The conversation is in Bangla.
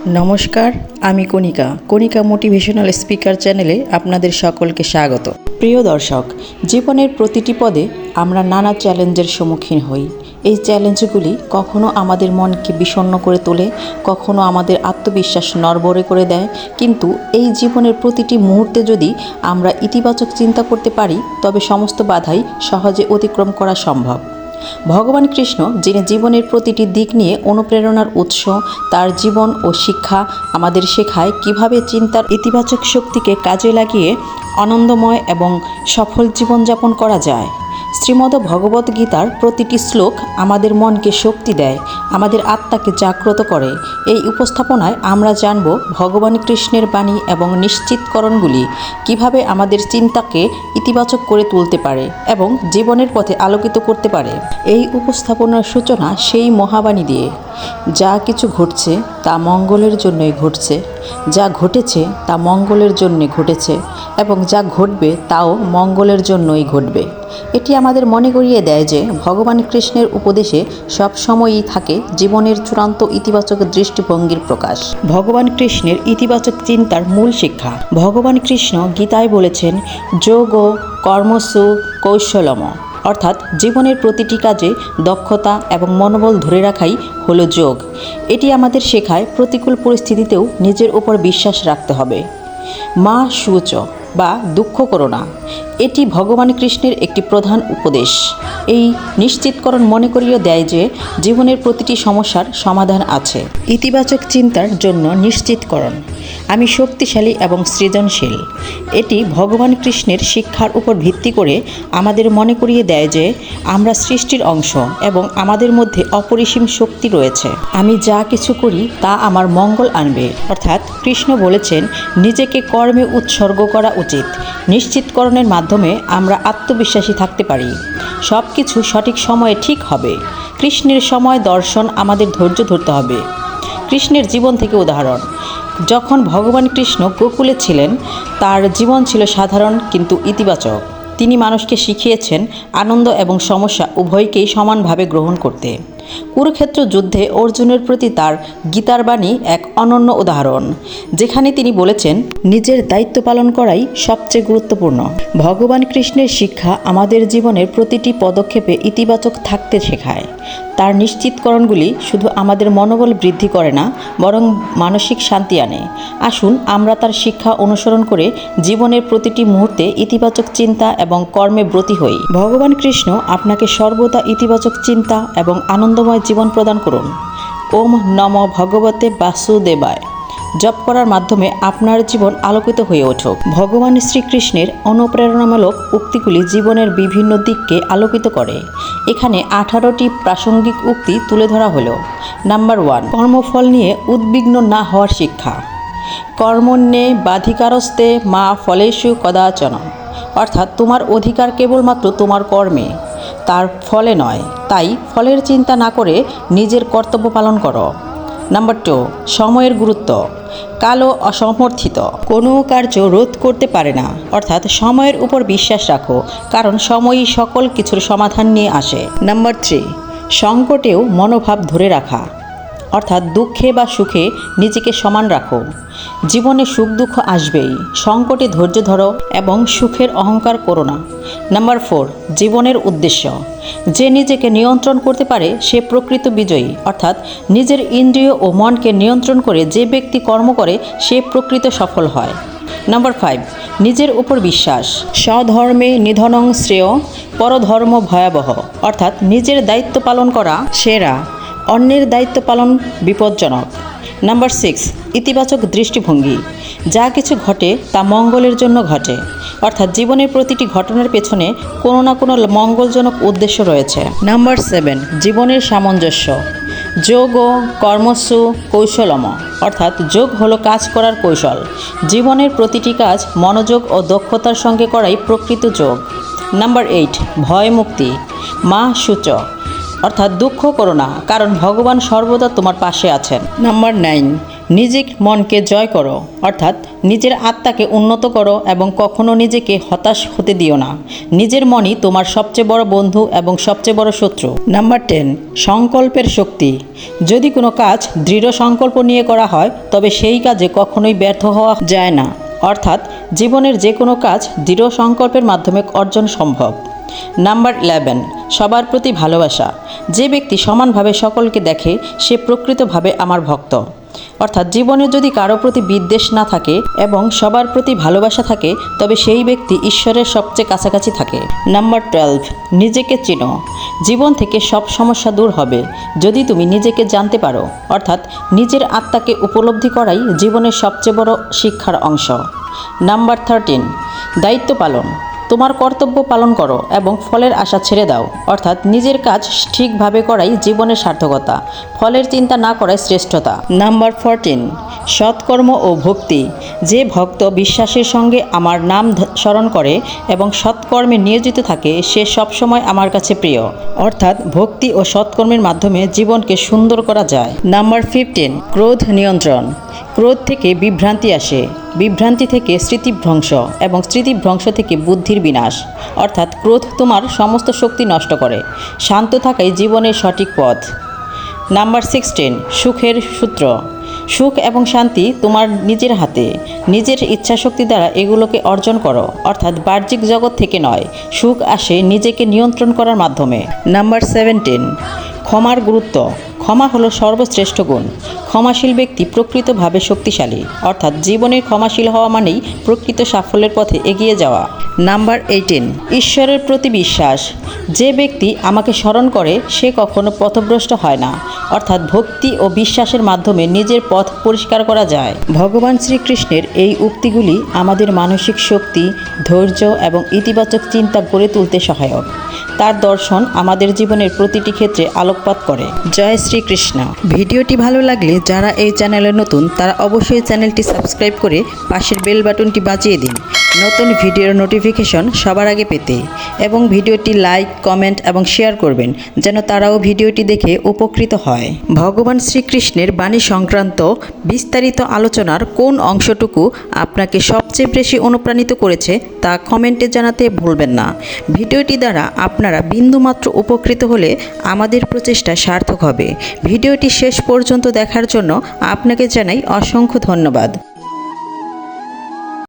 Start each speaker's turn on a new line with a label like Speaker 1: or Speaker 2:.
Speaker 1: নমস্কার, আমি কণিকা মোটিভেশনাল স্পিকার চ্যানেলে আপনাদের সকলকে স্বাগত। প্রিয় দর্শক, জীবনের প্রতিটি পদে আমরা নানা চ্যালেঞ্জের সম্মুখীন হই। এই চ্যালেঞ্জগুলি কখনো আমাদের মনকে বিষণ্ণ করে তোলে, কখনো আমাদের আত্মবিশ্বাস নড়বড়ে করে দেয়। কিন্তু এই জীবনের প্রতিটি মুহূর্তে যদি আমরা ইতিবাচক চিন্তা করতে পারি, তবে সমস্ত বাধাই সহজে অতিক্রম করা সম্ভব। ভগবান কৃষ্ণ, যিনি জীবনের প্রতিটি দিক নিয়ে অনুপ্রেরণার উৎস, তার জীবন ও শিক্ষা আমাদের শেখায় কিভাবে চিন্তার ইতিবাচক শক্তিকে কাজে লাগিয়ে আনন্দময় এবং সফল জীবনযাপন করা যায়। শ্রীমদ্ ভগবদ্গীতার প্রতিটি শ্লোক আমাদের মনকে শক্তি দেয়, আমাদের আত্মাকে জাগ্রত করে। এই উপস্থাপনায় আমরা জানব ভগবান কৃষ্ণের বাণী এবং নিশ্চিতকরণগুলি কিভাবে আমাদের চিন্তাকে ইতিবাচক করে তুলতে পারে এবং জীবনের পথে আলোকিত করতে পারে। এই উপস্থাপনার সূচনা সেই মহাবাণী দিয়ে, যা কিছু ঘটছে তা মঙ্গলের জন্যই ঘটছে, যা ঘটেছে তা মঙ্গলের জন্যে ঘটেছে এবং যা ঘটবে তাও মঙ্গলের জন্যই ঘটবে। এটি আমাদের মনে করিয়ে দেয় যে ভগবান কৃষ্ণের উপদেশে সবসময়ই থাকে জীবনের চূড়ান্ত ইতিবাচক দৃষ্টিভঙ্গির প্রকাশ। ভগবান কৃষ্ণের ইতিবাচক চিন্তার মূল শিক্ষা। ভগবান কৃষ্ণ গীতায় বলেছেন, যোগ কর্মসু কৌশলম, অর্থাৎ জীবনের প্রতিটি কাজে দক্ষতা এবং মনোবল ধরে রাখাই হলো যোগ। এটি আমাদের শেখায় প্রতিকূল পরিস্থিতিতেও নিজের উপর বিশ্বাস রাখতে হবে। মা শুচ বা দুঃখ করো না, এটি ভগবান কৃষ্ণের একটি প্রধান উপদেশ। এই নিশ্চিতকরণ মনে করিয়ে দেয় যে জীবনের প্রতিটি সমস্যার সমাধান আছে। ইতিবাচক চিন্তার জন্য নিশ্চিতকরণ। আমি শক্তিশালী এবং সৃজনশীল। এটি ভগবান কৃষ্ণের শিক্ষার উপর ভিত্তি করে আমাদের মনে করিয়ে দেয় যে আমরা সৃষ্টির অংশ এবং আমাদের মধ্যে অপরিসীম শক্তি রয়েছে। আমি যা কিছু করি তা আমার মঙ্গল আনবে। অর্থাৎ কৃষ্ণ বলেছেন, নিজেকে কর্মে উৎসর্গ করা উচিত। নিশ্চিতকরণের মাধ্যমে আমরা আত্মবিশ্বাসী থাকতে পারি। সব কিছু সঠিক সময়ে ঠিক হবে। কৃষ্ণের সময় দর্শন আমাদের ধৈর্য ধরতে হবে। কৃষ্ণের জীবন থেকে উদাহরণ। যখন ভগবান কৃষ্ণ গোকুলে ছিলেন, তার জীবন ছিল সাধারণ কিন্তু ইতিবাচক। তিনি মানুষকে শিখিয়েছেন আনন্দ এবং সমস্যা উভয়কেই সমানভাবে গ্রহণ করতে। কুরুক্ষেত্র যুদ্ধে অর্জুনের প্রতি তার গীতার বাণী এক অনন্য উদাহরণ, যেখানে তিনি বলেছেন, নিজের দায়িত্ব পালন করাই সবচেয়ে গুরুত্বপূর্ণ। ভগবান কৃষ্ণের শিক্ষা আমাদের জীবনের প্রতিটি পদক্ষেপে ইতিবাচক থাকতে শেখায়। তার নিশ্চিতকরণগুলি শুধু আমাদের মনোবল বৃদ্ধি করে না, বরং মানসিক শান্তি আনে। আসুন আমরা তার শিক্ষা অনুসরণ করে জীবনের প্রতিটি মুহূর্তে ইতিবাচক চিন্তা এবং কর্মে ব্রতী হই। ভগবান কৃষ্ণ আপনাকে সর্বদা ইতিবাচক চিন্তা এবং আনন্দময় জীবন প্রদান করুন। ওম নম ভগবতে বাসুদেবায় জপ করার মাধ্যমে আপনার জীবন আলোকিত হয়ে উঠুক। ভগবান শ্রীকৃষ্ণের অনুপ্রেরণামূলক উক্তিগুলি জীবনের বিভিন্ন দিককে আলোকিত করে। এখানে 18টি প্রাসঙ্গিক উক্তি তুলে ধরা হলো। নাম্বার 1, কর্মফল নিয়ে উদ্বিগ্ন না হওয়ার শিক্ষা। কর্মণ্যে বাধিকারস্তে মা ফলেষু কদাচন, অর্থাৎ তোমার অধিকার কেবলমাত্র তোমার কর্মে, তার ফলে নয়। তাই ফলের চিন্তা না করে নিজের কর্তব্য পালন করো। নাম্বার 2, সময়ের গুরুত্ব। কালো অসমর্থিত কোনো কার্য রোধ করতে পারে না, অর্থাৎ সময়ের উপর বিশ্বাস রাখো, কারণ সময়ই সকল কিছুর সমাধান নিয়ে আসে। নাম্বার 3, সংকটেও মনোভাব ধরে রাখা, অর্থাৎ দুঃখে বা সুখে নিজেকে সমান রাখো। জীবনে সুখ দুঃখ আসবেই, সংকটে ধৈর্য ধরো এবং সুখের অহংকার করো না। নাম্বার 4, জীবনের উদ্দেশ্য। যে নিজেকে নিয়ন্ত্রণ করতে পারে সে প্রকৃত বিজয়ী, অর্থাৎ নিজের ইন্দ্রিয় ও মনকে নিয়ন্ত্রণ করে যে ব্যক্তি কর্ম করে সে প্রকৃত সফল হয়। নাম্বার 5, নিজের উপর বিশ্বাস। স্বধর্মে নিধনং শ্রেয় পরধর্ম ভয়াবহ, অর্থাৎ নিজের দায়িত্ব পালন করা সেরা, অন্যের দায়িত্ব পালন বিপজ্জনক। নাম্বার 6, ইতিবাচক দৃষ্টিভঙ্গি। যা কিছু ঘটে তা মঙ্গলের জন্য ঘটে, অর্থাৎ জীবনের প্রতিটি ঘটনার পেছনে কোনো না কোনো মঙ্গলজনক উদ্দেশ্য রয়েছে। নাম্বার 7, জীবনের সামঞ্জস্য। যোগ ও কর্মসু কৌশলম, অর্থাৎ যোগ হলো কাজ করার কৌশল। জীবনের প্রতিটি কাজ মনোযোগ ও দক্ষতার সঙ্গে করাই প্রকৃত যোগ। নাম্বার 8, ভয় মুক্তি। মা শুচ, অর্থাৎ দুঃখ করো না, কারণ ভগবান সর্বদা তোমার পাশে আছেন। নাম্বার 9, নিজের মনকে জয় করো, অর্থাৎ নিজের আত্মাকে উন্নত করো এবং কখনো নিজেকে হতাশ হতে দিও না। নিজের মনই তোমার সবচেয়ে বড় বন্ধু এবং সবচেয়ে বড় শত্রু। নাম্বার 10, সংকল্পের শক্তি। যদি কোনো কাজ দৃঢ় সংকল্প নিয়ে করা হয় তবে সেই কাজে কখনোই ব্যর্থ হওয়া যায় না। অর্থাৎ জীবনের যে কোনো কাজ দৃঢ় সংকল্পের মাধ্যমে অর্জন সম্ভব। নাম্বার 11, সবার প্রতি ভালোবাসা। যে ব্যক্তি সমানভাবে সকলকে দেখে সে প্রকৃতভাবে আমার ভক্ত। অর্থাৎ জীবনে যদি কারো প্রতি বিদ্বেষ না থাকে এবং সবার প্রতি ভালোবাসা থাকে তবে সেই ব্যক্তি ঈশ্বরের সবচেয়ে কাছাকাছি থাকে। নাম্বার 12, নিজেকে চেনো। জীবন থেকে সব সমস্যা দূর হবে যদি তুমি নিজেকে জানতে পারো। অর্থাৎ নিজের আত্মাকে উপলব্ধি করাই জীবনের সবচেয়ে বড় শিক্ষার অংশ। নাম্বার 13, দায়িত্ব পালন। তোমার কর্তব্য পালন করো এবং ফলের আশা ছেড়ে দাও। অর্থাৎ নিজের কাজ ঠিকভাবে করাই জীবনের সার্থকতা, ফলের চিন্তা না করাই শ্রেষ্ঠতা। নাম্বার 14, সৎকর্ম ও ভক্তি। যে ভক্ত বিশ্বাসের সঙ্গে আমার নাম স্মরণ করে এবং সৎকর্মে নিয়োজিত থাকে সে সবসময় আমার কাছে প্রিয়। অর্থাৎ ভক্তি ও সৎকর্মের মাধ্যমে জীবনকে সুন্দর করা যায়। নাম্বার 15, ক্রোধ নিয়ন্ত্রণ। ক্রোধ থেকে বিভ্রান্তি আসে, বিভ্রান্তি থেকে স্মৃতিভ্রংশ এবং স্মৃতিভ্রংশ থেকে বুদ্ধির বিনাশ। অর্থাৎ ক্রোধ তোমার সমস্ত শক্তি নষ্ট করে। শান্ত থাকাই জীবনের সঠিক পথ। নাম্বার 16, সুখের সূত্র। সুখ এবং শান্তি তোমার নিজের হাতে। নিজের ইচ্ছাশক্তি দ্বারা এগুলোকে অর্জন করো। অর্থাৎ বাহ্যিক জগৎ থেকে নয়, সুখ আসে নিজেকে নিয়ন্ত্রণ করার মাধ্যমে। নাম্বার 17, ক্ষমার গুরুত্ব। ক্ষমা হলো সর্বশ্রেষ্ঠ গুণ। ক্ষমাশীল ব্যক্তি প্রকৃতভাবে শক্তিশালী। অর্থাৎ জীবনে ক্ষমাশীল হওয়া মানেই প্রকৃত সাফল্যের পথে এগিয়ে যাওয়া। নাম্বার 18, ঈশ্বরের প্রতি বিশ্বাস। যে ব্যক্তি আমাকে স্মরণ করে সে কখনো পথভ্রষ্ট হয় না। অর্থাৎ ভক্তি ও বিশ্বাসের মাধ্যমে নিজের পথ পরিষ্কার করা যায়। ভগবান শ্রীকৃষ্ণের এই উক্তিগুলি আমাদের মানসিক শক্তি, ধৈর্য এবং ইতিবাচক চিন্তা গড়ে তুলতে সহায়ক। তার দর্শন আমাদের জীবনের প্রতিটি ক্ষেত্রে আলোকপাত করে। জয় শ্রীকৃষ্ণ। ভিডিওটি ভালো লাগলে যারা এই চ্যানেলে নতুন তারা অবশ্যই চ্যানেলটি সাবস্ক্রাইব করে পাশের বেল বাটনটি বাজিয়ে দিন নতুন ভিডিওর নোটিফিকেশন সবার আগে পেতে, এবং ভিডিওটি লাইক, কমেন্ট এবং শেয়ার করবেন যেন তারাও ভিডিওটি দেখে উপকৃত হয়। ভগবান শ্রীকৃষ্ণের বাণী সংক্রান্ত বিস্তারিত আলোচনার কোন অংশটুকু আপনাকে সবচেয়ে বেশি অনুপ্রাণিত করেছে তা কমেন্টে জানাতে ভুলবেন না। ভিডিওটি দ্বারা আপনারা বিন্দুমাত্র উপকৃত হলে আমাদের প্রচেষ্টা সার্থক হবে। ভিডিওটি শেষ পর্যন্ত দেখার জন্য আপনাকে জানাই অসংখ্য ধন্যবাদ।